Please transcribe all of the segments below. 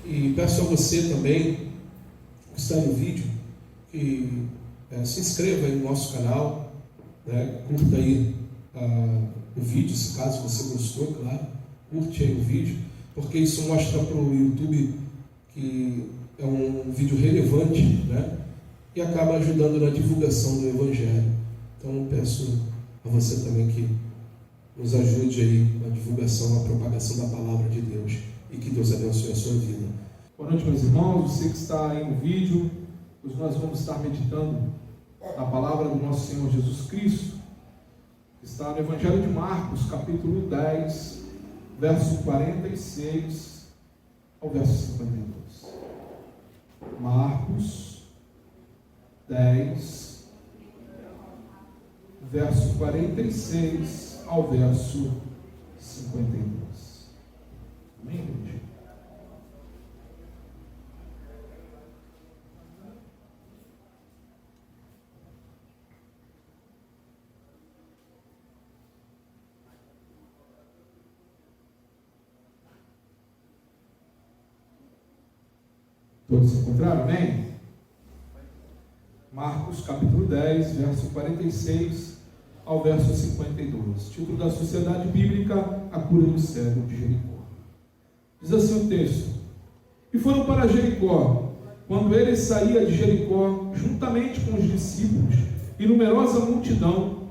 E peço a você também, que está no vídeo, que se inscreva aí no nosso canal, né? Curta aí o vídeo, se caso você gostou, claro, curte aí o vídeo, porque isso mostra para o YouTube que é um vídeo relevante, né? E acaba ajudando na divulgação do Evangelho. Então peço a você também que nos ajude aí na divulgação, na propagação da palavra de Deus, e que Deus abençoe a sua vida. Boa noite, meus irmãos. Você que está aí no vídeo, hoje nós vamos estar meditando na palavra do nosso Senhor Jesus Cristo, que está no Evangelho de Marcos, capítulo 10, verso 46 ao verso 52. Marcos 10, verso 46 ao verso 52. Amém, igreja? Todos se encontraram? Amém? Marcos capítulo 10, verso 46 ao verso 52. Título da Sociedade Bíblica: A cura do cego de Jericó. Diz assim o texto: E foram para Jericó. Quando ele saía de Jericó, juntamente com os discípulos e numerosa multidão,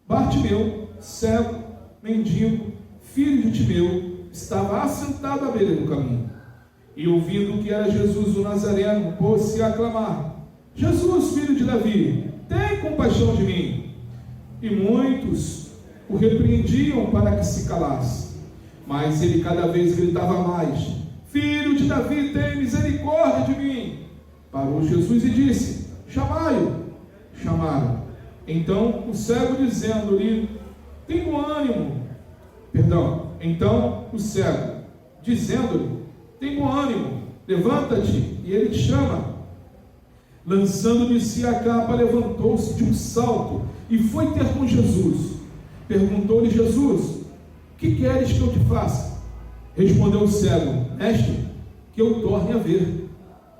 Bartimeu, cego, mendigo, filho de Timeu, estava assentado à beira do caminho. E ouvindo que era Jesus o Nazareno, pôs-se a clamar: Jesus, filho de Davi, tem compaixão de mim. E muitos o repreendiam para que se calasse. Mas ele cada vez gritava mais: Filho de Davi, tem misericórdia de mim. Parou Jesus e disse: Chamai-o. Chamaram. Então o cego dizendo-lhe: Tem bom ânimo. Então o cego dizendo-lhe: Tem bom ânimo, levanta-te, e ele te chama. Lançando-lhe-se a capa, levantou-se de um salto e foi ter com Jesus. Perguntou-lhe Jesus: Que queres que eu te faça? Respondeu o cego: Mestre, que eu torne a ver.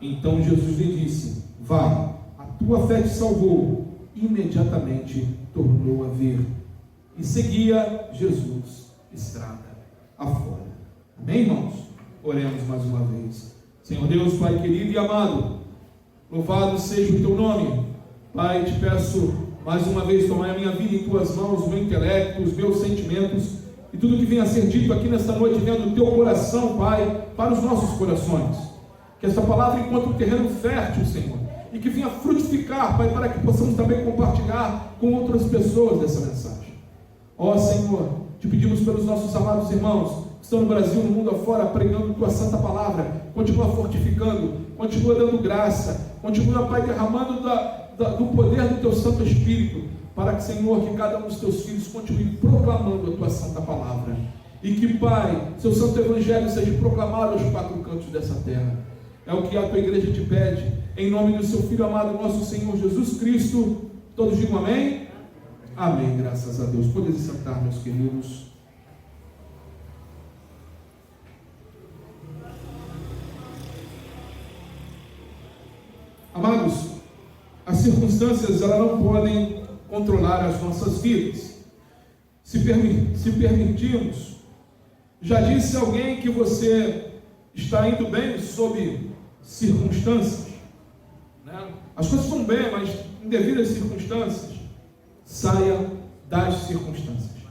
Então Jesus lhe disse: Vai, a tua fé te salvou. Imediatamente tornou a ver e seguia Jesus estrada afora. Amém, irmãos? Oremos mais uma vez. Senhor Deus, Pai querido e amado, louvado seja o teu nome. Pai, te peço mais uma vez, tomar a minha vida em tuas mãos, o meu intelecto, os meus sentimentos e tudo que venha a ser dito aqui nesta noite, dentro do teu coração, Pai, para os nossos corações. Que esta palavra encontre um terreno fértil, Senhor, e que venha frutificar, Pai, para que possamos também compartilhar com outras pessoas dessa mensagem. Ó Senhor, te pedimos pelos nossos amados irmãos que estão no Brasil, no mundo afora, pregando tua santa palavra. Continua fortificando, continua dando graça, continua, Pai, derramando do poder do teu Santo Espírito, para que, Senhor, que cada um dos teus filhos continue proclamando a tua santa palavra, e que, Pai, seu santo evangelho seja proclamado aos quatro cantos dessa terra. É o que a tua igreja te pede, em nome do seu Filho amado, nosso Senhor Jesus Cristo. Todos digam amém? Amém, graças a Deus. Podem se sentar, meus queridos. Amados, as circunstâncias, elas não podem controlar as nossas vidas. Se permitirmos, já disse alguém que você está indo bem sob circunstâncias, né? As coisas estão bem, mas em devidas circunstâncias, saia das circunstâncias.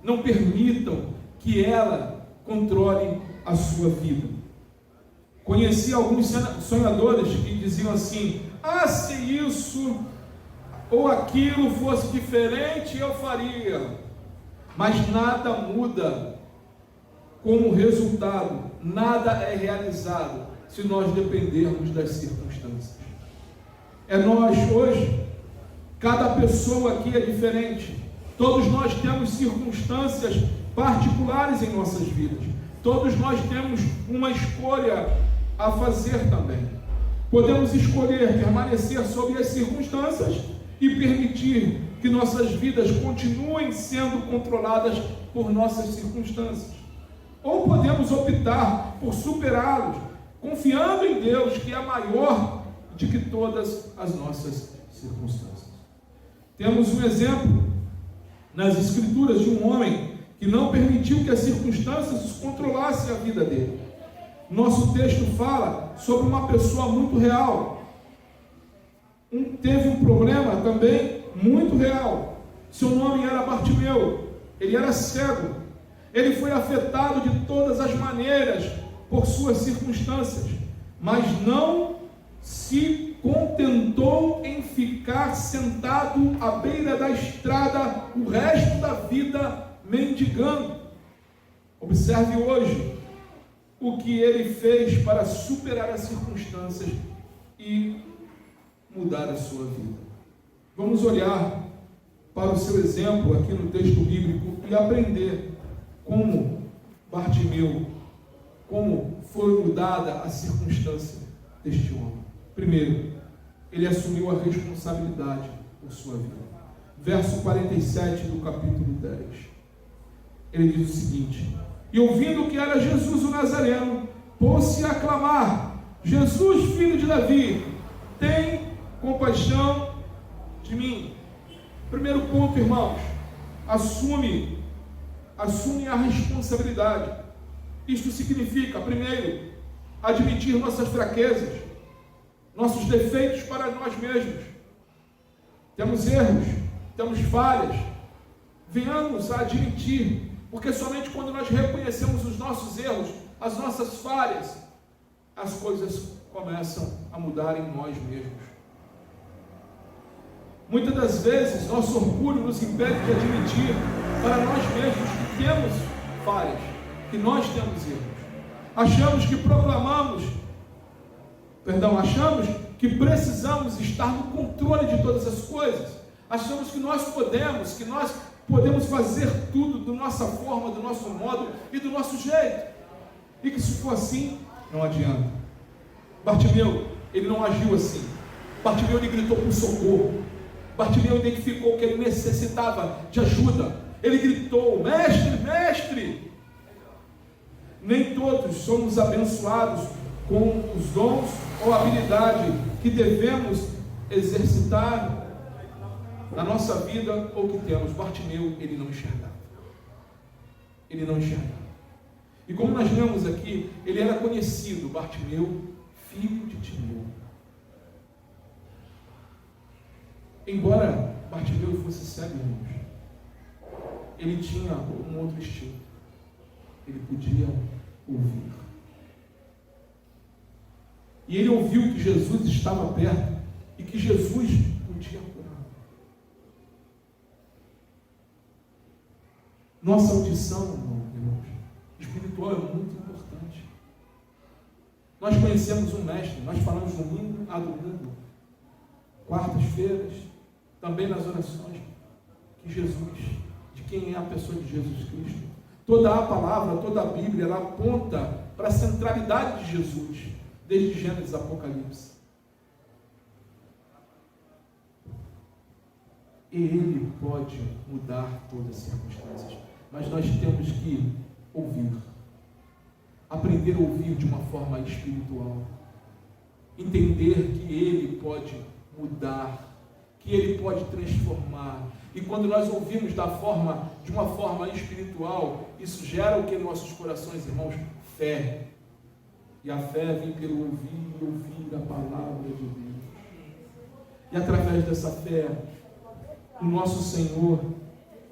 Não permitam que ela controle a sua vida. Conheci alguns sonhadores que diziam assim: se isso ou aquilo fosse diferente, eu faria. Mas nada muda como resultado, nada é realizado se nós dependermos das circunstâncias. É nós hoje, cada pessoa aqui é diferente. Todos nós temos circunstâncias particulares em nossas vidas. Todos nós temos uma escolha a fazer também. Podemos escolher permanecer sob as circunstâncias e permitir que nossas vidas continuem sendo controladas por nossas circunstâncias. Ou podemos optar por superá-los confiando em Deus, que é maior do que todas as nossas circunstâncias. Temos um exemplo nas Escrituras de um homem que não permitiu que as circunstâncias controlassem a vida dele. Nosso texto fala sobre uma pessoa muito real. Teve um problema também muito real. Seu nome era Bartimeu. Ele era cego. Ele foi afetado de todas as maneiras por suas circunstâncias, mas não se contentou em ficar sentado à beira da estrada o resto da vida mendigando. Observe hoje o que ele fez para superar as circunstâncias e mudar a sua vida. Vamos olhar para o seu exemplo aqui no texto bíblico e aprender como Bartimeu, como foi mudada a circunstância deste homem. Primeiro, ele assumiu a responsabilidade por sua vida. Verso 47 do capítulo 10. Ele diz o seguinte: e ouvindo que era Jesus o Nazareno, pôs-se a clamar: Jesus, filho de Davi, tem compaixão de mim. Primeiro ponto, irmãos, assume a responsabilidade. Isto significa, primeiro, admitir nossas fraquezas, nossos defeitos para nós mesmos. Temos erros, temos falhas, venhamos a admitir, porque somente quando nós reconhecemos os nossos erros, as nossas falhas, as coisas começam a mudar em nós mesmos. Muitas das vezes, nosso orgulho nos impede de admitir para nós mesmos que temos falhas, que nós temos erros. Achamos que precisamos estar no controle de todas as coisas. Achamos que nós podemos fazer tudo da nossa forma, do nosso modo e do nosso jeito. E que se for assim, não adianta. Bartimeu, ele não agiu assim. Bartimeu, ele gritou por socorro. Bartimeu identificou que ele necessitava de ajuda. Ele gritou: mestre, mestre! Nem todos somos abençoados com os dons ou habilidade que devemos exercitar na nossa vida ou que temos. Bartimeu, ele não enxergava. Ele não enxergava. E como nós vemos aqui, ele era conhecido, Bartimeu, filho de Timeu. Embora Bartimeu fosse cego, irmãos, ele tinha um outro instinto. Ele podia ouvir. E ele ouviu que Jesus estava perto e que Jesus podia curar. Nossa audição, irmãos, espiritual é muito importante. Nós conhecemos um mestre, nós falamos domingo a domingo, quartas-feiras, também nas orações, que Jesus, de quem é a pessoa de Jesus Cristo. Toda a palavra, toda a Bíblia, ela aponta para a centralidade de Jesus, desde Gênesis a Apocalipse. E Ele pode mudar todas as circunstâncias, mas nós temos que ouvir, aprender a ouvir de uma forma espiritual, entender que Ele pode mudar, que Ele pode transformar. E quando nós ouvimos de uma forma espiritual, isso gera o que em nossos corações, irmãos? Fé. E a fé vem pelo ouvir a palavra de Deus. E através dessa fé, o nosso Senhor,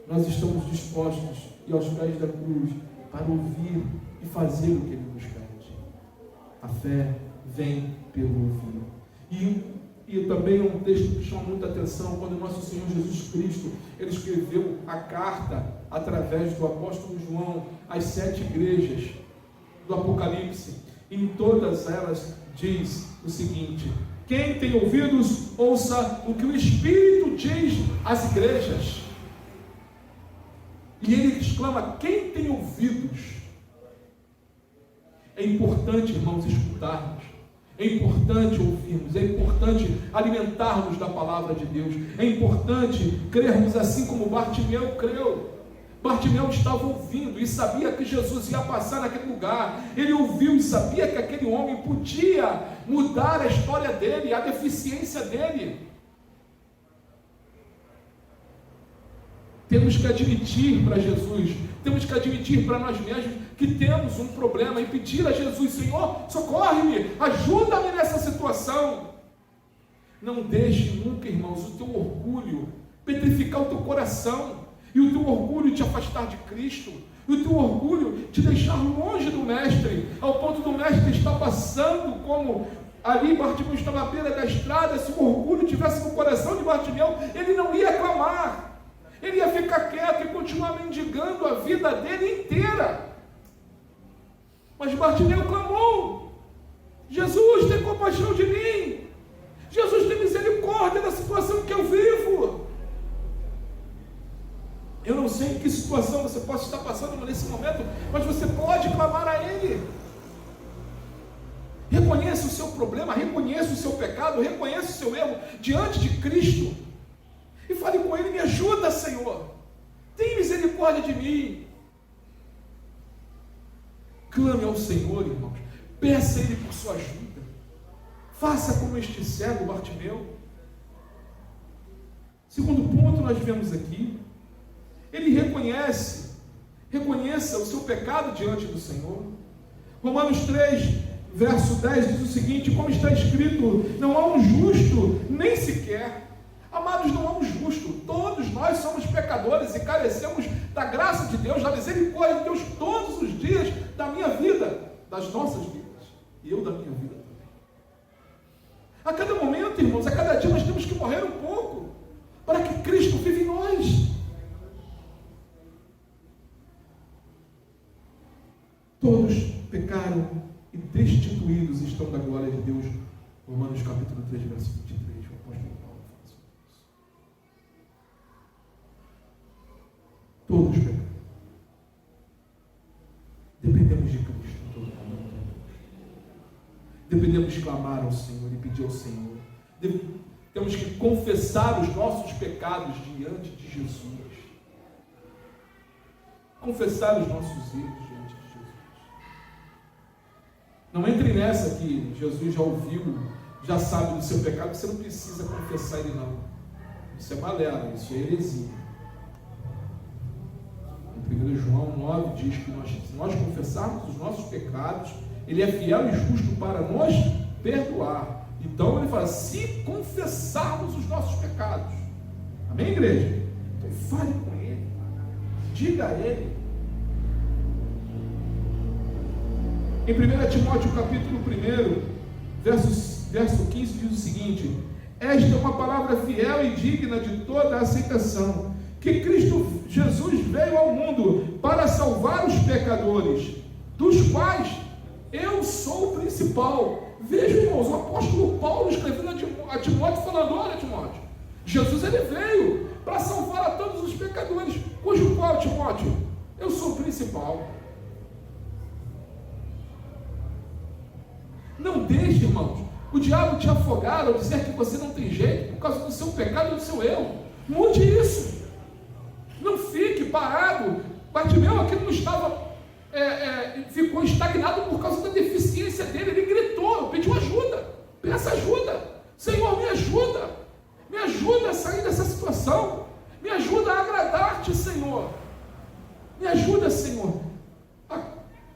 nós estamos dispostos e aos pés da cruz para ouvir e fazer o que Ele nos pede. A fé vem pelo ouvir. E também é um texto que chama muita atenção, quando nosso Senhor Jesus Cristo, Ele escreveu a carta, através do apóstolo João, às 7 igrejas do Apocalipse. Em todas elas diz o seguinte: quem tem ouvidos, ouça o que o Espírito diz às igrejas. E ele exclama: quem tem ouvidos? É importante, irmãos, escutarmos. É importante ouvirmos, é importante alimentarmos da palavra de Deus, é importante crermos assim como Bartimeu creu. Bartimeu estava ouvindo e sabia que Jesus ia passar naquele lugar. Ele ouviu e sabia que aquele homem podia mudar a história dele, a deficiência dele. Temos que admitir para Jesus, temos que admitir para nós mesmos que temos um problema e pedir a Jesus: Senhor, socorre-me, ajuda-me nessa situação. Não deixe nunca, irmãos, o teu orgulho petrificar o teu coração, e o teu orgulho te afastar de Cristo, e o teu orgulho te deixar longe do Mestre, ao ponto do Mestre estar passando como ali Bartimeu estava à beira da estrada. Se o orgulho tivesse no coração de Bartimeu, ele não ia clamar. Ele ia ficar quieto e continuar mendigando a vida dele inteira. Mas Bartimeu clamou: Jesus, tem compaixão de mim. Jesus, tem misericórdia da situação que eu vivo. Eu não sei em que situação você possa estar passando nesse momento, mas você pode clamar a Ele. Reconheça o seu problema, reconheça o seu pecado, reconheça o seu erro diante de Cristo. E fale com Ele: me ajuda, Senhor, tem misericórdia de mim. Clame ao Senhor, irmãos, peça a Ele por sua ajuda. Faça como este cego Bartimeu. Segundo ponto, nós vemos aqui, ele reconheça o seu pecado diante do Senhor. Romanos 3, verso 10 diz o seguinte: como está escrito, não há um justo, nem sequer. Amados, não há um justo. Todos nós somos pecadores e carecemos da graça de Deus, da misericórdia de Deus todos os dias da minha vida, das nossas vidas, e eu da minha vida também. A cada momento, irmãos, a cada dia nós temos que morrer um pouco para que Cristo vive em nós. Todos pecaram e destituídos estão da glória de Deus. Romanos capítulo 3, verso 23. O apóstolo Paulo fala sobre isso. Todos pecaram. Dependemos de Cristo em todo momento. Dependemos de clamar ao Senhor e pedir ao Senhor. Temos que confessar os nossos pecados diante de Jesus. Confessar os nossos erros diante de Jesus. Não entre nessa que Jesus já ouviu, já sabe do seu pecado, você não precisa confessar ele não. Isso é balela, isso é heresia. Em 1 João 9 diz que se nós confessarmos os nossos pecados, Ele é fiel e justo para nos perdoar. Então ele fala: se confessarmos os nossos pecados. Amém, igreja? Então fale com Ele, diga a Ele. Em 1 Timóteo capítulo 1, verso 15 diz o seguinte: esta é uma palavra fiel e digna de toda a aceitação, que Cristo Jesus veio ao mundo para salvar os pecadores, dos quais eu sou o principal. Veja, irmãos, o apóstolo Paulo escrevendo a Timóteo, falando: olha, Timóteo, Jesus ele veio para salvar a todos os pecadores, cujo qual, Timóteo, eu sou o principal. Não deixe, irmãos, o diabo te afogar ou dizer que você não tem jeito por causa do seu pecado e do seu erro. Mude isso. Não fique parado. Bartimeu aqui não estava, ficou estagnado por causa da deficiência dele. Ele gritou, pediu ajuda, peça ajuda. Senhor, me ajuda a sair dessa situação, me ajuda a agradar-te, Senhor, me ajuda, Senhor, a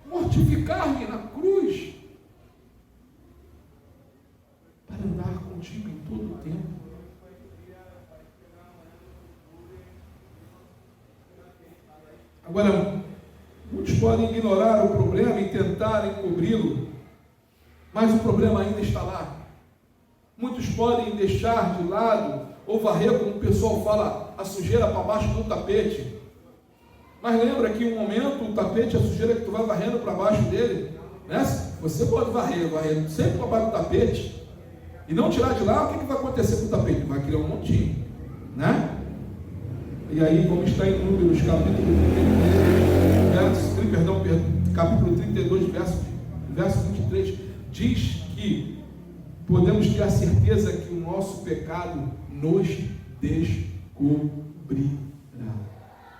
mortificar-me na cruz, para andar contigo em todo o tempo. Agora, muitos podem ignorar o problema e tentar encobri-lo, mas o problema ainda está lá. Muitos podem deixar de lado ou varrer, como o pessoal fala, a sujeira para baixo do tapete. Mas lembra que um momento o tapete, a sujeira que tu vai varrendo para baixo dele, né? Você pode varrer sempre para baixo do tapete e não tirar de lá, o que vai acontecer com o tapete? Vai criar um montinho, né? E aí, como está em Números, capítulo 32, verso 23, diz que podemos ter a certeza que o nosso pecado nos descobrirá.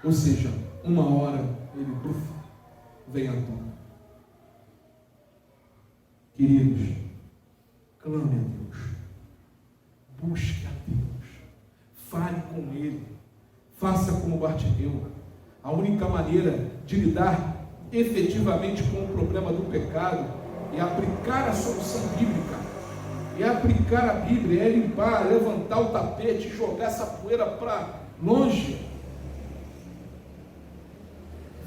Ou seja, uma hora ele vem à tona. Queridos, clame a Deus, busque a Deus, fale com Ele, faça como Bartimeu. A única maneira de lidar efetivamente com o problema do pecado é aplicar a solução bíblica, é aplicar a Bíblia, é limpar, levantar o tapete, jogar essa poeira para longe.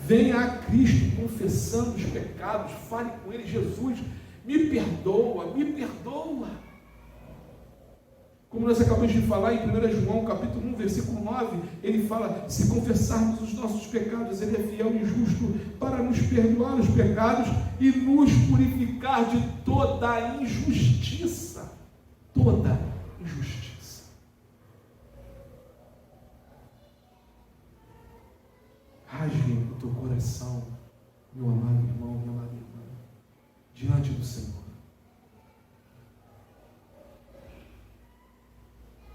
Venha a Cristo confessando os pecados, fale com Ele: Jesus, me perdoa, me perdoa. Como nós acabamos de falar em 1 João capítulo 1, versículo 9, ele fala: se confessarmos os nossos pecados, Ele é fiel e justo para nos perdoar os pecados e nos purificar de toda a injustiça. Toda injustiça. Rasgue o teu coração, meu amado irmão, minha amada irmã, diante do Senhor.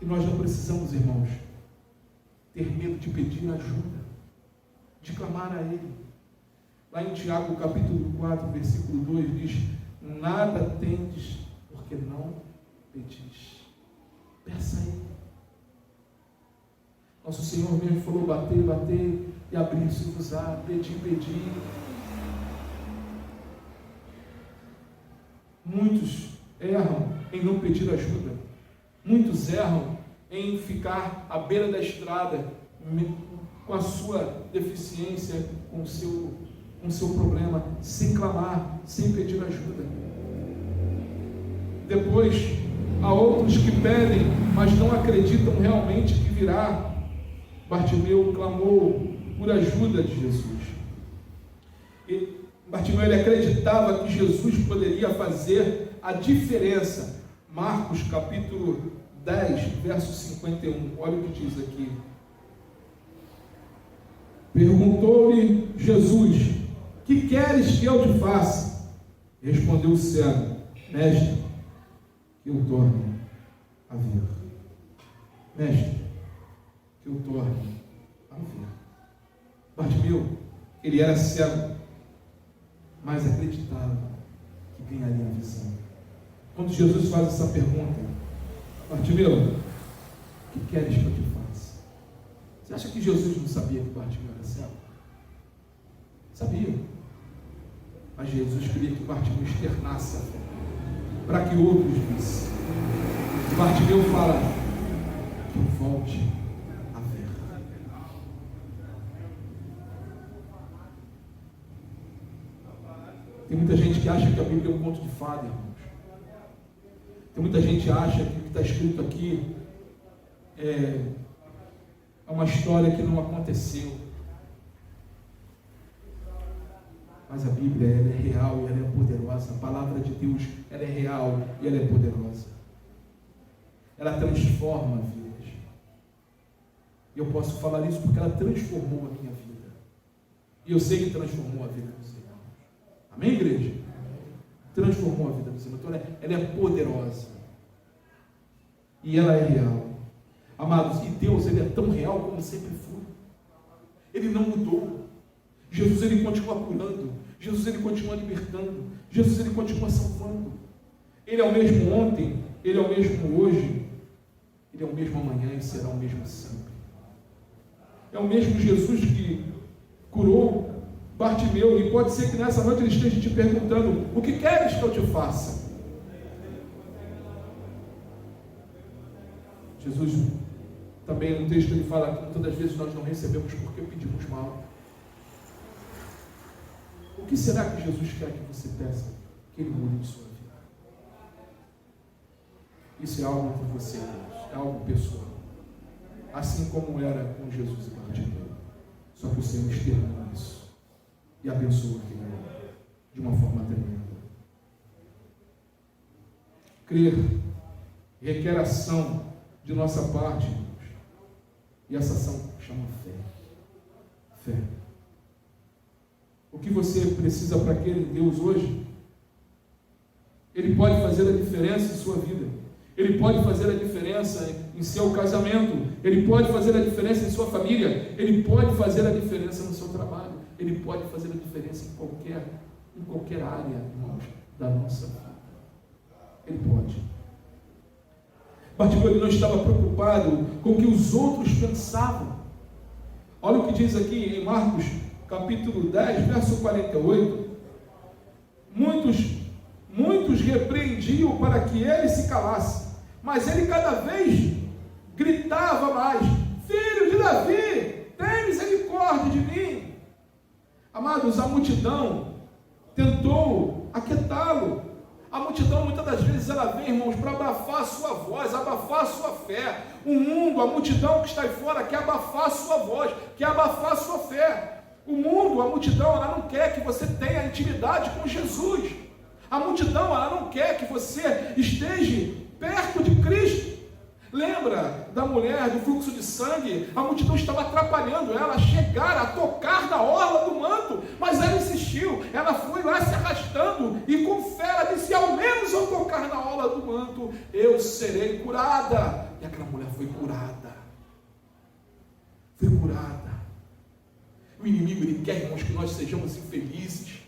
E nós não precisamos, irmãos, ter medo de pedir ajuda, de clamar a Ele. Lá em Tiago, capítulo 4, versículo 2, diz: nada tendes, porque não pedis. Peça a Ele. Nosso Senhor mesmo falou: batei, batei, e abrir-se-vos-á, pedi, pedi. Muitos erram em não pedir ajuda. Muitos erram em ficar à beira da estrada com a sua deficiência, com o seu problema, sem clamar, sem pedir ajuda. Depois, há outros que pedem, mas não acreditam realmente que virá. Bartimeu clamou por ajuda de Jesus. E Bartimeu, ele acreditava que Jesus poderia fazer a diferença. Marcos capítulo 10, verso 51, olha o que diz aqui. Perguntou-lhe Jesus: que queres que eu te faça? Respondeu o cego: mestre, que eu torne a ver. Mestre, que eu torne a ver. Bartimeu, ele era cego, mas acreditava que ganharia a visão. Quando Jesus faz essa pergunta: Bartimeu, o que queres que eu te faça? Você acha que Jesus não sabia que Bartimeu era cego? Sabia. Mas Jesus queria que Bartimeu externasse a fé, para que outros vissem. E Bartimeu fala: que eu volte a ver. Tem muita gente que acha que a Bíblia é um conto de fada, irmãos. Tem muita gente que acha que o que está escrito aqui é uma história que não aconteceu. Mas a Bíblia, ela é real e ela é poderosa. A palavra de Deus, ela é real e ela é poderosa. Ela transforma vidas. E eu posso falar isso porque ela transformou a minha vida. E eu sei que transformou a vida dos irmãos. Amém, igreja? Transformou a vida dos irmãos. Então ela é poderosa. E ela é real. Amados, e Deus, ele é tão real como sempre foi. Ele não mudou. Jesus, ele continua curando. Jesus, ele continua libertando. Jesus, ele continua salvando. Ele é o mesmo ontem, ele é o mesmo hoje, ele é o mesmo amanhã e será o mesmo sempre. É o mesmo Jesus que curou Bartimeu, e pode ser que nessa noite ele esteja te perguntando: o que queres que eu te faça? Jesus também no texto ele fala que muitas das vezes nós não recebemos porque pedimos mal. O que será que Jesus quer que você peça? Que Ele mude de sua vida. Isso é algo com você, Deus. É algo pessoal. Assim como era com Jesus e Bartimeu. Só que o Senhor externou isso e abençoou aquele homem de uma forma tremenda. Crer requer ação de nossa parte, irmãos. E essa ação chama fé. Fé. O que você precisa para aquele Deus hoje, Ele pode fazer a diferença em sua vida. Ele pode fazer a diferença em seu casamento, Ele pode fazer a diferença em sua família, Ele pode fazer a diferença no seu trabalho, Ele pode fazer a diferença em qualquer área, irmãos, da nossa vida. Ele pode. Bartimeu não estava preocupado com o que os outros pensavam. Olha o que diz aqui em Marcos capítulo 10, verso 48. Muitos repreendiam para que ele se calasse, mas ele cada vez gritava mais: Filho de Davi, tem misericórdia de mim. Amados, a multidão tentou aquietá-lo. A multidão muitas das vezes ela vem, irmãos, para abafar a sua voz, abafar a sua fé. O mundo, a multidão que está aí fora quer abafar a sua voz, quer abafar a sua fé. O mundo, a multidão, ela não quer que você tenha intimidade com Jesus. A multidão, ela não quer que você esteja perto de Cristo. Lembra da mulher do fluxo de sangue? A multidão estava atrapalhando ela a chegar, a tocar na orla do manto, mas ela insistiu, ela foi lá se arrastando, e com fé ela disse: ao menos ao tocar na orla do manto, eu serei curada. E aquela mulher foi curada. Foi curada. O inimigo, ele quer, irmãos, que nós sejamos infelizes.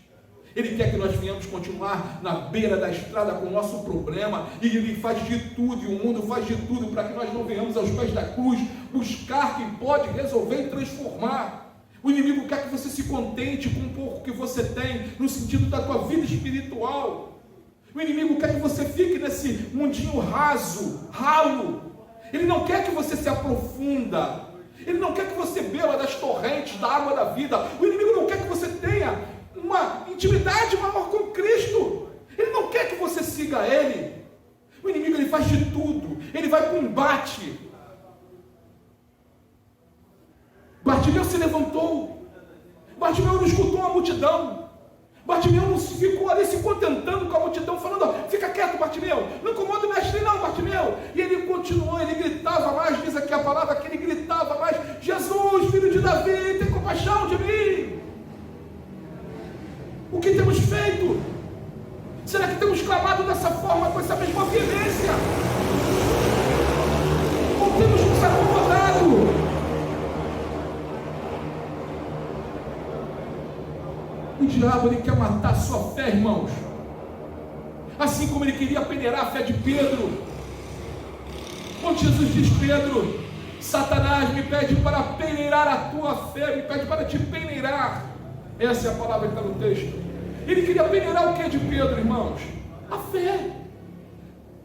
Ele quer que nós venhamos continuar na beira da estrada com o nosso problema, e ele faz de tudo, e o mundo faz de tudo para que nós não venhamos aos pés da cruz buscar quem pode resolver e transformar. O inimigo quer que você se contente com um pouco que você tem, no sentido da tua vida espiritual. O inimigo quer que você fique nesse mundinho raso, ralo. Ele não quer que você se aprofunda. Ele não quer que você beba das torrentes da água da vida. O inimigo não quer que você tenha uma intimidade maior com Cristo. Ele não quer que você siga Ele. O inimigo, ele faz de tudo. Ele vai para o embate. Bartimeu se levantou. Bartimeu não escutou a multidão. Bartimeu não ficou ali se contentando com a multidão, falando: fica quieto, Bartimeu, não incomoda o mestre não, Bartimeu. E ele continuou, ele gritava mais, diz aqui a palavra que ele gritava mais: Jesus, filho de Davi, tem compaixão de mim. O que temos feito? Será que temos clamado dessa forma, com essa mesma veemência? Ou temos nos acomodado? O diabo, ele quer matar a sua fé, irmãos. Assim como ele queria peneirar a fé de Pedro. Quando Jesus diz: Pedro, Satanás me pede para peneirar a tua fé, me pede para te peneirar. Essa é a palavra que está no texto. Ele queria peneirar o que de Pedro, irmãos? A fé.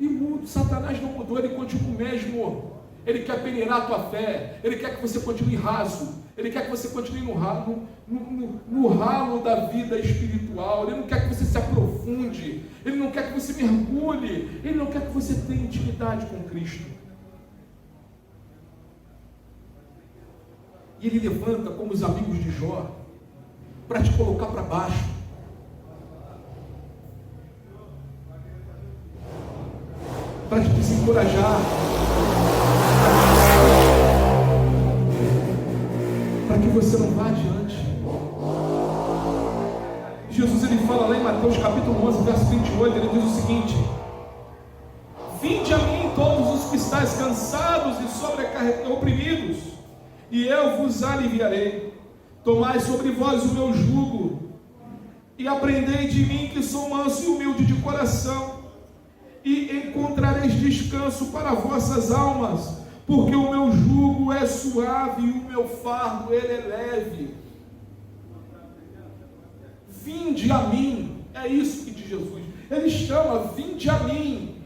E Satanás não mudou, ele continua o mesmo. Ele quer peneirar a tua fé. Ele quer que você continue raso. Ele quer que você continue no ralo da vida espiritual. Ele não quer que você se aprofunde. Ele não quer que você mergulhe. Ele não quer que você tenha intimidade com Cristo. E ele levanta, como os amigos de Jó, para te colocar para baixo. Para te desencorajar. Para que você não vá adiante. Jesus, ele fala lá em Mateus capítulo 11, verso 28, ele diz o seguinte: vinde a mim todos os que estáis cansados e oprimidos, e eu vos aliviarei. Tomai sobre vós o meu jugo, e aprendei de mim, que sou manso e humilde de coração, e encontrareis descanso para vossas almas, porque o meu jugo é suave e o meu fardo ele é leve. Vinde a mim, é isso que diz Jesus. Ele chama: vinde a mim.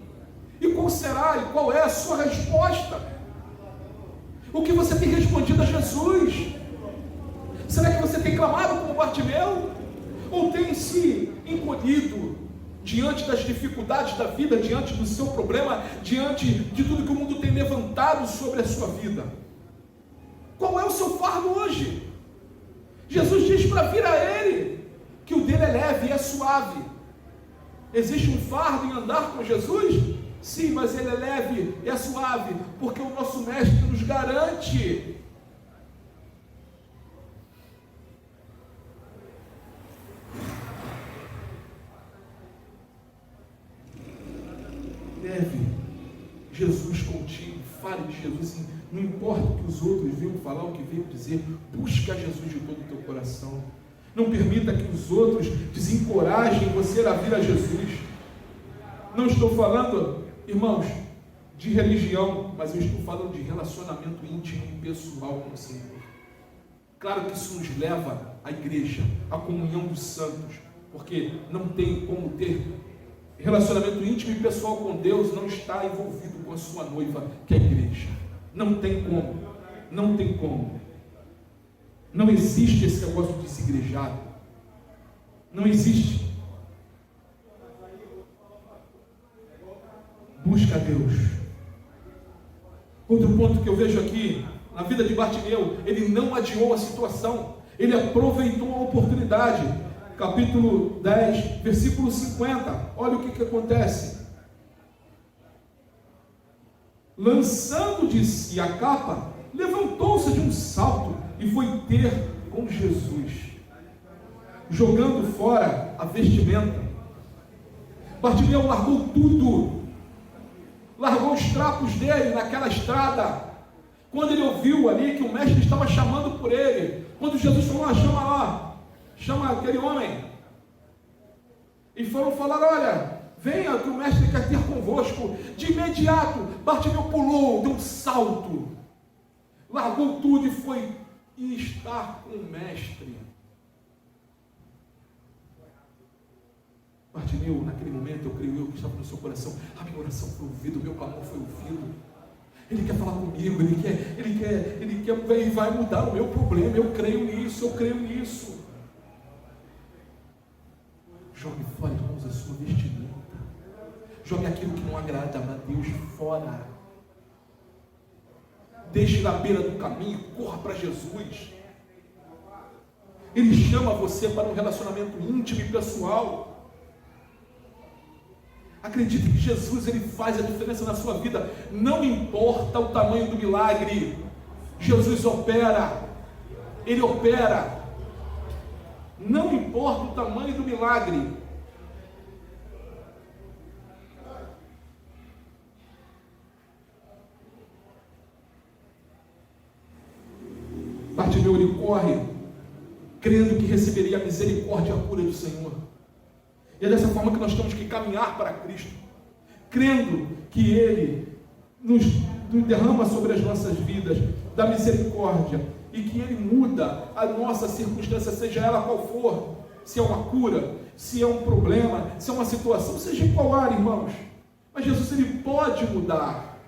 E qual será e qual é a sua resposta? O que você tem respondido a Jesus? Será que você tem clamado como Bartimeu? Ou tem se encolhido diante das dificuldades da vida, diante do seu problema, diante de tudo que o mundo tem levantado sobre a sua vida? Qual é o seu fardo hoje? Jesus diz para vir a Ele, que o dele é leve e é suave. Existe um fardo em andar com Jesus? Sim, mas ele é leve e é suave, porque o nosso mestre nos garante. Leve Jesus contigo, fale de Jesus, não importa o que os outros venham falar, o que venham dizer, busque a Jesus de todo o teu coração. Não permita que os outros desencorajem você a vir a Jesus. Não estou falando, irmãos, de religião, mas eu estou falando de relacionamento íntimo e pessoal com o Senhor. Claro que isso nos leva à igreja, à comunhão dos santos, porque não tem como ter relacionamento íntimo e pessoal com Deus, não está envolvido com a sua noiva, que é a igreja. Não tem como, não tem como. Não existe esse negócio de desigrejado. Não existe. Busca a Deus. Outro ponto que eu vejo aqui, na vida de Bartimeu, ele não adiou a situação, ele aproveitou a oportunidade. Capítulo 10, versículo 50, olha o que acontece. Lançando de si a capa, levantou-se de um salto e foi ter com Jesus, jogando fora a vestimenta. Bartimeu largou tudo, largou os trapos dele naquela estrada, quando ele ouviu ali que o mestre estava chamando por ele, quando Jesus falou, chama lá, chama aquele homem, e foram falar, olha, venha que o mestre quer ter convosco. De imediato, Bartimeu pulou, deu um salto, largou tudo e foi estar com o mestre. Bartimeu, naquele momento, eu creio eu que estava no seu coração, a minha oração foi ouvida, o meu clamor foi ouvido. Ele quer falar comigo, ele quer e vai mudar o meu problema, eu creio nisso. Jogue fora, irmãos, a sua vestimenta. Jogue aquilo que não agrada a Deus fora. Deixe na beira do caminho, corra para Jesus. Ele chama você para um relacionamento íntimo e pessoal. Acredite que Jesus, ele faz a diferença na sua vida. Não importa o tamanho do milagre, Jesus opera. Ele opera. Não importa o tamanho do milagre. Bartimeu, ele corre, crendo que receberia a misericórdia e a cura do Senhor. E é dessa forma que nós temos que caminhar para Cristo, crendo que Ele nos derrama sobre as nossas vidas da misericórdia, e que Ele muda a nossa circunstância, seja ela qual for, se é uma cura, se é um problema, se é uma situação, seja em qual área, irmãos. Mas Jesus, Ele pode mudar.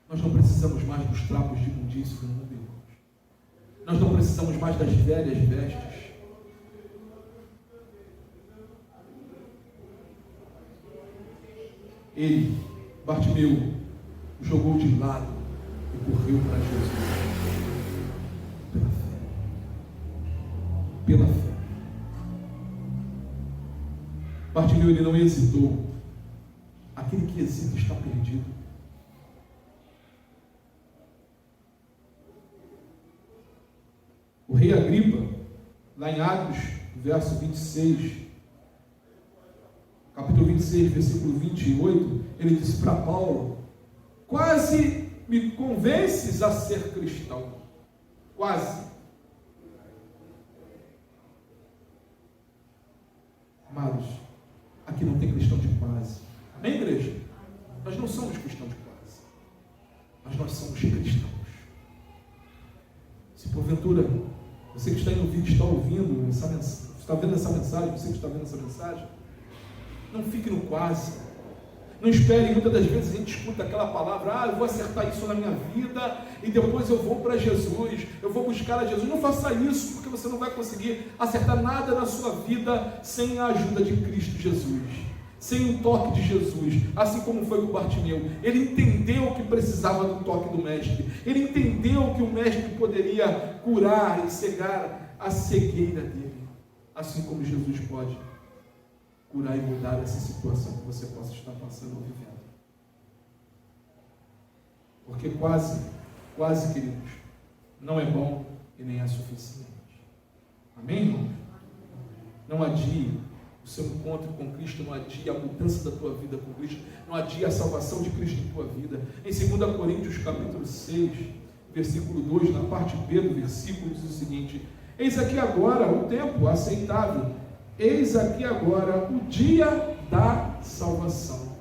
Nós não precisamos mais dos trapos de imundícia do mundo, irmãos. Nós não precisamos mais das velhas vestes. Ele, Bartimeu, jogou de lado e correu para Jesus. Pela fé. Pela fé. Bartimeu, ele não hesitou. Aquele que hesita está perdido. O rei Agripa, lá em Atos, verso 26, capítulo 26, versículo 28, ele disse para Paulo, quase me convences a ser cristão. Quase. Amados, aqui não tem cristão de quase. Amém, igreja? Nós não somos cristãos de quase, mas nós somos cristãos. Se porventura você que está aí no vídeo está ouvindo essa mensagem, está vendo essa mensagem, você que está vendo essa mensagem, não fique no quase. Não espere, muitas das vezes a gente escuta aquela palavra, eu vou acertar isso na minha vida e depois eu vou para Jesus, eu vou buscar a Jesus. Não faça isso, porque você não vai conseguir acertar nada na sua vida sem a ajuda de Cristo Jesus, sem o toque de Jesus, assim como foi com Bartimeu. Ele entendeu que precisava do toque do mestre, ele entendeu que o mestre poderia curar e cegar a cegueira dele, assim como Jesus pode curar e mudar essa situação que você possa estar passando ou vivendo. Porque quase, queridos, não é bom e nem é suficiente. Amém, irmão? Não adie o seu encontro com Cristo, não adia a mudança da tua vida com Cristo, não adia a salvação de Cristo em tua vida. Em 2 Coríntios capítulo 6, versículo 2, na parte B do versículo, diz o seguinte: eis aqui agora o tempo aceitável, eis aqui agora o dia da salvação.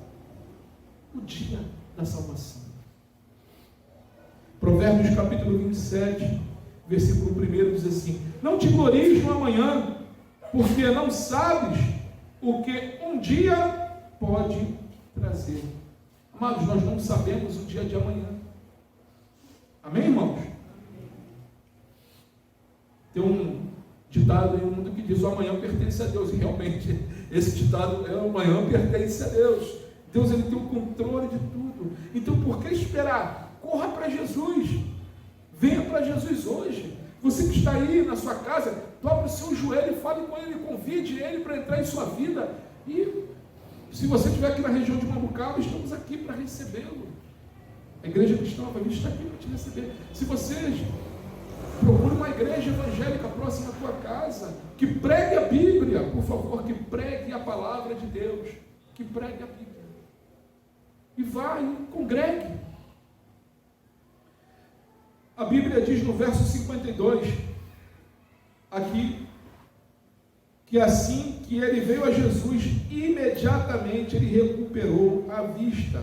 O dia da salvação. Provérbios capítulo 27, versículo 1 diz assim: não te glories no amanhã, porque não sabes o que um dia pode trazer. Amados, nós não sabemos o dia de amanhã. Amém, irmãos? Tem um ditado aí no mundo que diz: o amanhã pertence a Deus. E realmente, esse ditado é: o amanhã pertence a Deus. Deus, ele tem o controle de tudo. Então, por que esperar? Corra para Jesus. Venha para Jesus hoje. Você que está aí na sua casa, dobre o seu joelho e fale com Ele, convide Ele para entrar em sua vida. E se você estiver aqui na região de Mambucaba, estamos aqui para recebê-lo. A igreja cristã está aqui para te receber. Se você procura uma igreja evangélica próxima à tua casa, que pregue a Bíblia, por favor, que pregue a palavra de Deus, que pregue a Bíblia. E vá e congregue. A Bíblia diz no verso 52, aqui, que assim que ele veio a Jesus, imediatamente ele recuperou a vista.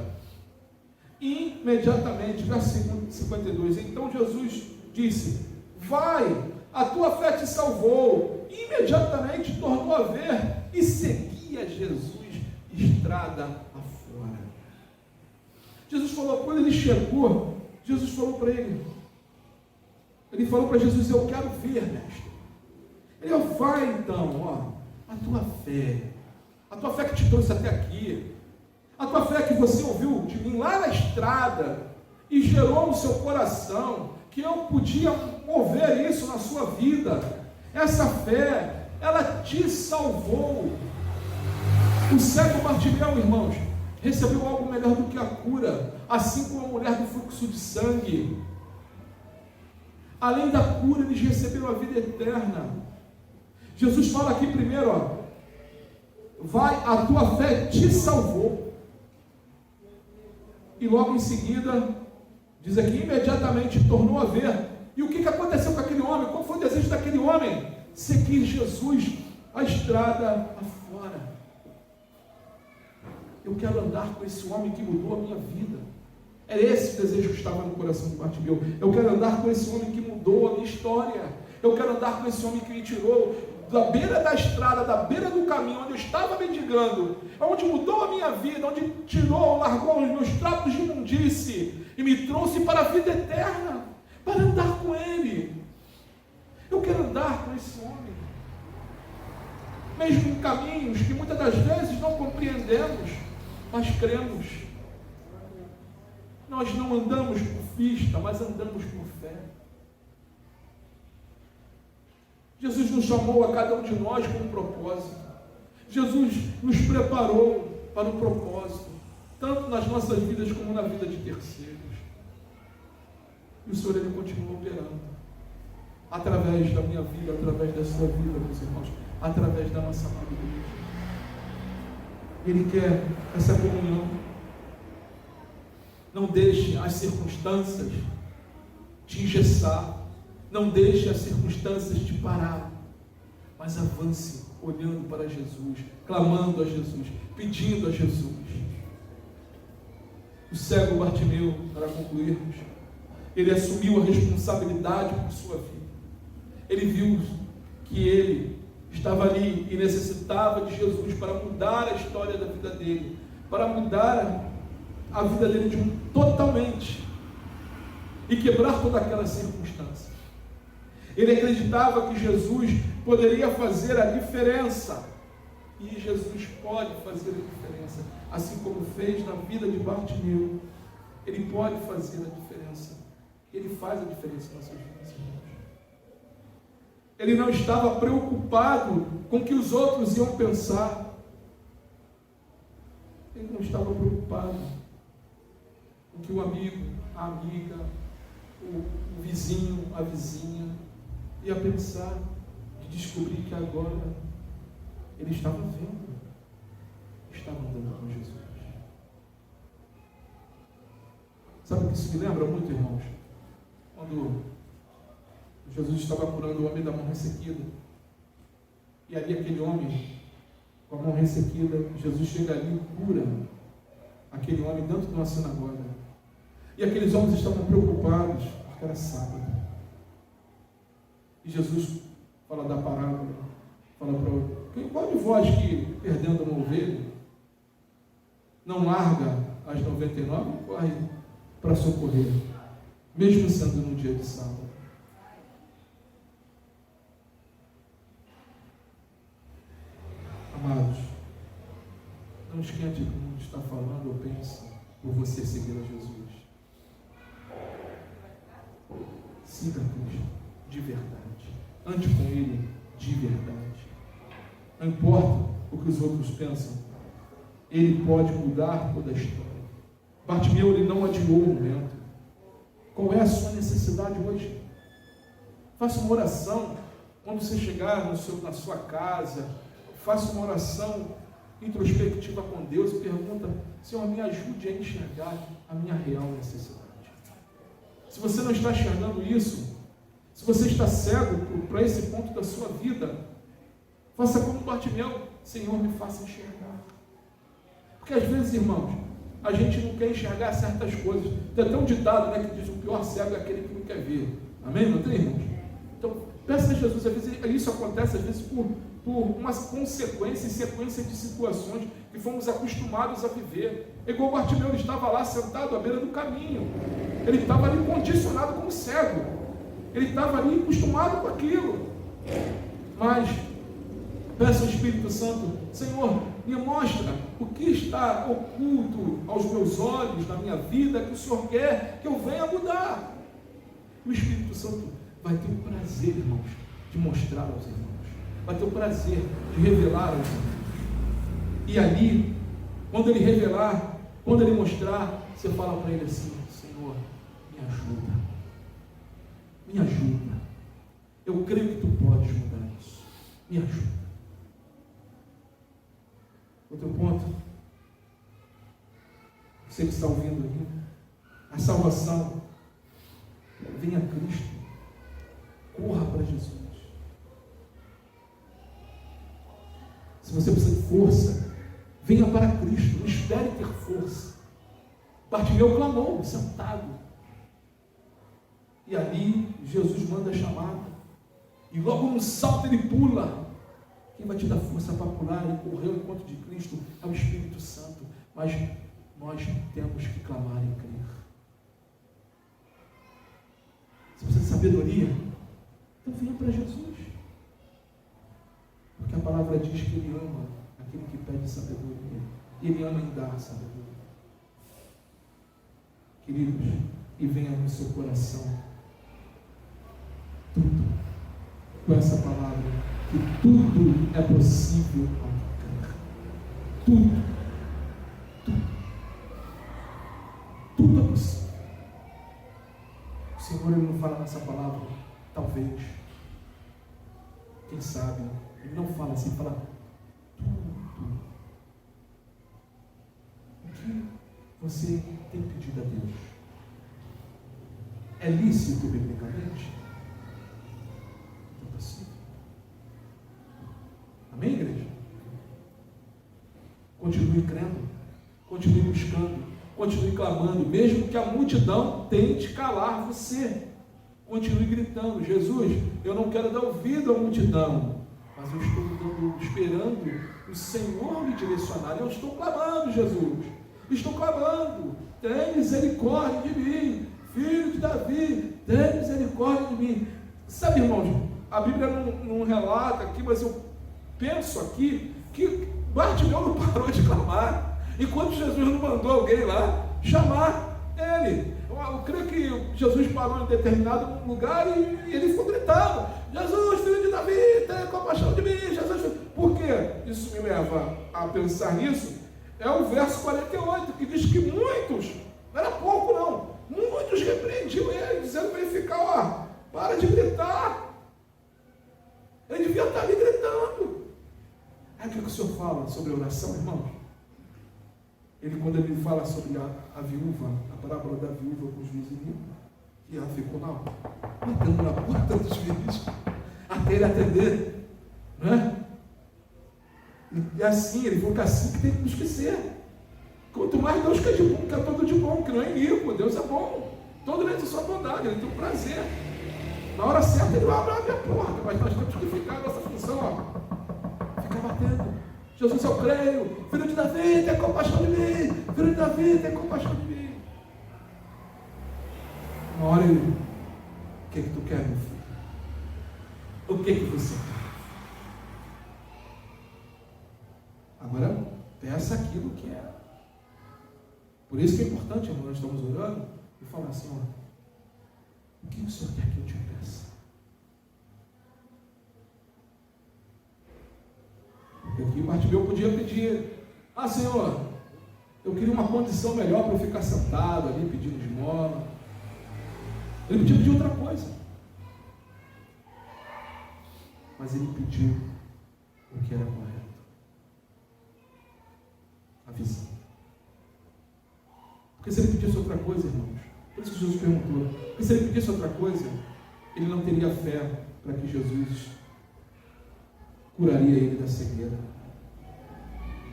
Imediatamente, versículo 52. Então Jesus disse: vai, a tua fé te salvou. Imediatamente tornou a ver e seguia Jesus estrada afora. Jesus falou, quando ele chegou, Jesus falou para ele, falou para Jesus: eu quero ver, mestre. Ele falou: vai então, ó, a tua fé que te trouxe até aqui, a tua fé que você ouviu de mim lá na estrada e gerou no seu coração, que eu podia mover isso na sua vida, essa fé, ela te salvou. O cego Bartimeu, irmãos, recebeu algo melhor do que a cura, assim como a mulher do fluxo de sangue. Além da cura, eles receberam a vida eterna. Jesus fala aqui primeiro, vai, a tua fé te salvou. E logo em seguida, diz aqui, imediatamente tornou a ver. E o que aconteceu com aquele homem? Qual foi o desejo daquele homem? Seguir Jesus a estrada afora. Eu quero andar com esse homem que mudou a minha vida. Era esse o desejo que estava no coração de Bartimeu. Eu quero andar com esse homem que mudou a minha história. Eu quero andar com esse homem que me tirou da beira da estrada, da beira do caminho, onde eu estava mendigando, onde mudou a minha vida, onde tirou, largou os meus trapos de imundície e me trouxe para a vida eterna, para andar com Ele. Eu quero andar com esse homem, mesmo em caminhos que muitas das vezes não compreendemos, mas cremos. Nós não andamos por vista, mas andamos por fé. Jesus nos chamou a cada um de nós com um propósito. Jesus nos preparou para um propósito, tanto nas nossas vidas como na vida de terceiros. E o Senhor, Ele continua operando, através da minha vida, através da sua vida, meus irmãos, através da nossa amada igreja. Ele quer essa comunhão. Não deixe as circunstâncias te engessar. Não deixe as circunstâncias te parar. Mas avance olhando para Jesus, clamando a Jesus, pedindo a Jesus. O cego Bartimeu, para concluirmos, ele assumiu a responsabilidade por sua vida. Ele viu que ele estava ali e necessitava de Jesus para mudar a história da vida dele, para mudar a vida dele totalmente e quebrar toda aquela circunstância. Ele acreditava que Jesus poderia fazer a diferença, e Jesus pode fazer a diferença, assim como fez na vida de Bartimeu. Ele pode fazer a diferença, Ele faz a diferença nas nossas vidas. Ele não estava preocupado com o que os outros iam pensar. Ele não estava preocupado com o que o amigo, a amiga, o vizinho, a vizinha ia pensar, de descobrir que agora Ele estava vendo, estava andando com Jesus. Sabe o que isso me lembra muito, irmãos? Quando Jesus estava curando o homem da mão ressequida, e ali aquele homem com a mão ressequida, Jesus chega ali e cura aquele homem dentro de uma sinagoga. E aqueles homens estavam preocupados, porque era sábado. E Jesus fala da parábola, fala para o qual de vós que, perdendo uma ovelha, não larga as 99 e corre para socorrer, mesmo sendo no dia de sábado? Amados, não esquente o que o mundo está falando ou pensa por você seguir a Jesus. Siga Cristo de verdade. Ande com Ele de verdade. Não importa o que os outros pensam, Ele pode mudar toda a história. Bartimeu, ele não adiou o momento. Qual é a sua necessidade hoje? Faça uma oração quando você chegar na sua casa. Faça uma oração introspectiva com Deus e pergunta: Senhor, me ajude a enxergar a minha real necessidade. Se você não está enxergando isso, se você está cego para esse ponto da sua vida, faça como Bartimeu: Senhor, me faça enxergar. Porque às vezes, irmãos, a gente não quer enxergar certas coisas. Tem até um ditado, né, que diz: o pior cego é aquele que não quer ver. Amém? Não tem, irmãos? Então, peça a Jesus. Às vezes isso acontece por uma consequência e sequência de situações que fomos acostumados a viver. Igual o Bartimeu, ele estava lá sentado à beira do caminho. Ele estava ali condicionado como cego. Ele estava ali acostumado com aquilo. Mas peça ao Espírito Santo: Senhor, me mostra o que está oculto aos meus olhos, na minha vida, que o Senhor quer que eu venha mudar. O Espírito Santo vai ter o prazer, irmãos, de mostrar aos irmãos. Vai ter o prazer de revelar aos irmãos. E ali, quando ele revelar, quando ele mostrar, você fala para ele assim: Senhor, me ajuda. Me ajuda. Eu creio que tu podes mudar isso. Me ajuda. Outro ponto, você que está ouvindo aqui, a salvação, venha a Cristo, corra para Jesus. Se você precisa de força, venha para Cristo, não espere ter força. Bartimeu clamou, sentado, e ali Jesus manda chamar, e logo num salto ele pula. Quem vai te dar força para pular e correr ao encontro de Cristo é o Espírito Santo. Mas nós temos que clamar e crer. Se você tem sabedoria, então venha para Jesus. Porque a palavra diz que Ele ama aquele que pede sabedoria. E Ele ama em dar sabedoria. Queridos, e venha no seu coração tudo com essa palavra. Que tudo é possível ao crer. Tudo. Tudo é possível. O Senhor, Ele não fala nessa palavra, talvez. Quem sabe? Ele não fala assim, fala tudo. O que você tem pedido a Deus? É lícito biblicamente? É possível. Amém, igreja? Continue crendo, continue buscando, continue clamando, mesmo que a multidão tente calar você. Continue gritando: Jesus, eu não quero dar ouvido à multidão, mas eu estou esperando o Senhor me direcionar. Eu estou clamando, Jesus, estou clamando: tem misericórdia de mim, filho de Davi, tem misericórdia de mim. Sabe, irmãos, a Bíblia não relata aqui, mas eu penso aqui que Bartimeu não parou de clamar, enquanto Jesus não mandou alguém lá chamar ele. Eu creio que Jesus parou em determinado lugar e ele ficou gritando: Jesus, filho de Davi, tenha compaixão de mim, Jesus. Por quê? Isso me leva a pensar nisso. É o verso 48, que diz que muitos, não era pouco não, muitos repreendiam ele, dizendo para ele ficar: para de gritar. Ele devia estar ali gritando. Aí o que o Senhor fala sobre oração, irmãos? Quando ele fala sobre a viúva, a parábola da viúva com os vizinhos, e ela ficou batendo na porta dos filhos, até ele atender, né? E assim, ele falou que assim que tem que nos esquecer. Quanto mais Deus quer de bom, quer todo de bom, que não é iníquo, Deus é bom. Todo ele tem sua bondade, ele tem um prazer. Na hora certa ele vai abrir a porta, mas nós temos que ficar nessa função, ficar batendo. Jesus, eu creio, filho de Davi, tem compaixão de mim, filho de Davi, tem compaixão de mim. Uma hora ele, o que tu quer, meu filho? O que você quer? Agora, peça aquilo que é. Por isso que é importante, irmão, nós estamos orando e falar assim, o que o Senhor quer que eu te peça? Porque aqui Bartimeu podia pedir, Senhor, eu queria uma condição melhor para eu ficar sentado ali pedindo esmola. Ele podia pedir outra coisa. Mas ele pediu o que era correto. A visão. Porque se ele pedisse outra coisa, irmãos, por isso que Jesus perguntou, porque se ele pedisse outra coisa, ele não teria fé para que Jesus curaria ele da cegueira.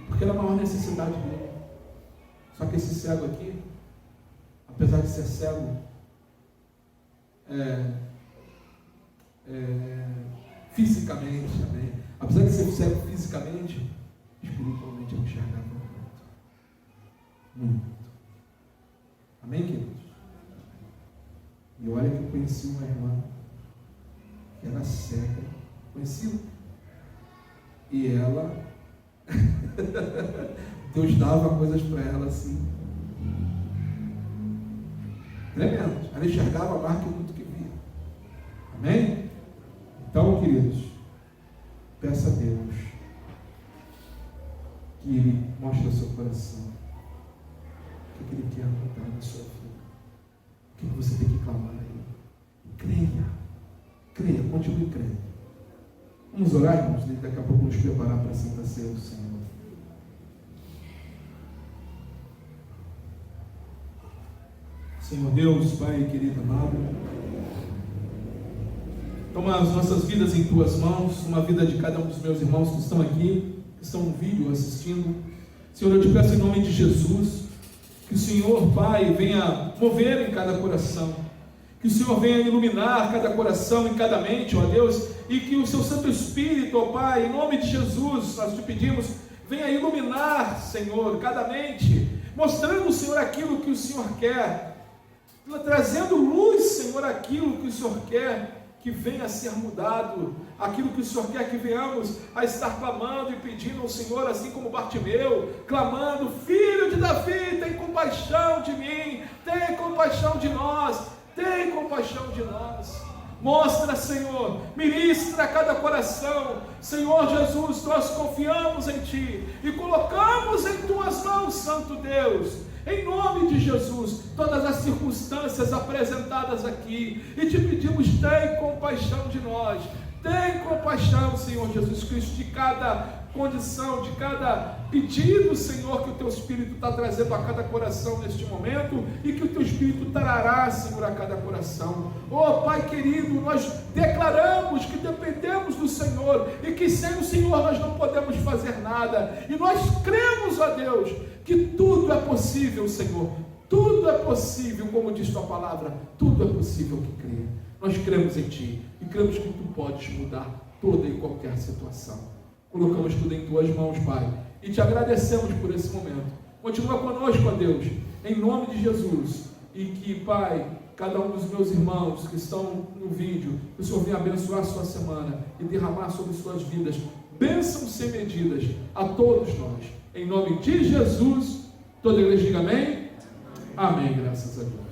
Porque era a maior necessidade dele. Só que esse cego aqui, apesar de ser cego, fisicamente, amém? Apesar de ser cego fisicamente, espiritualmente eu enxergava muito. Amém, queridos? E olha que eu conheci uma irmã que era cega, conheci, e ela Deus dava coisas para ela assim tremendo. Ela enxergava mais que muito que via. Amém? Então, queridos, peça a Deus que Ele mostre ao seu coração o que Ele quer mudar na sua vida, o que você tem que clamar a Ele. Creia, continue crendo. Vamos orar, irmãos, e daqui a pouco nos preparar para a Santa Ceia do Senhor. Senhor Deus, Pai querido amado, toma as nossas vidas em Tuas mãos, uma vida de cada um dos meus irmãos que estão aqui, que estão no vídeo assistindo. Senhor, eu te peço em nome de Jesus, que o Senhor, Pai, venha mover em cada coração, que o Senhor venha iluminar cada coração, em cada mente, ó Deus, e que o Seu Santo Espírito, ó Pai, em nome de Jesus, nós te pedimos, venha iluminar, Senhor, cada mente, mostrando, Senhor, aquilo que o Senhor quer, trazendo luz, Senhor, aquilo que o Senhor quer que venha a ser mudado, aquilo que o Senhor quer que venhamos a estar clamando e pedindo ao Senhor, assim como Bartimeu, clamando, Filho de Davi, tem compaixão de mim, tem compaixão de nós, tem compaixão de nós. Mostra, Senhor, ministra cada coração. Senhor Jesus, nós confiamos em Ti e colocamos em Tuas mãos, Santo Deus, em nome de Jesus, todas as circunstâncias apresentadas aqui, e te pedimos, tem compaixão de nós, tem compaixão, Senhor Jesus Cristo, de cada condição, de cada pedido, Senhor, que o Teu Espírito está trazendo a cada coração neste momento, e que o Teu Espírito trará, Senhor, a cada coração. Oh Pai querido, nós declaramos que dependemos do Senhor, e que sem o Senhor nós não podemos fazer nada, e nós cremos, ó Deus, que tudo é possível, Senhor, tudo é possível, como diz Tua palavra, tudo é possível que crê. Nós cremos em Ti, e cremos que Tu podes mudar toda e qualquer situação. Colocamos tudo em Tuas mãos, Pai, e Te agradecemos por esse momento. Continua conosco, ó Deus, em nome de Jesus, e que, Pai, cada um dos meus irmãos que estão no vídeo, que o Senhor venha abençoar a sua semana e derramar sobre suas vidas bênçãos sem medidas a todos nós. Em nome de Jesus, toda a igreja diga amém? Amém, graças a Deus.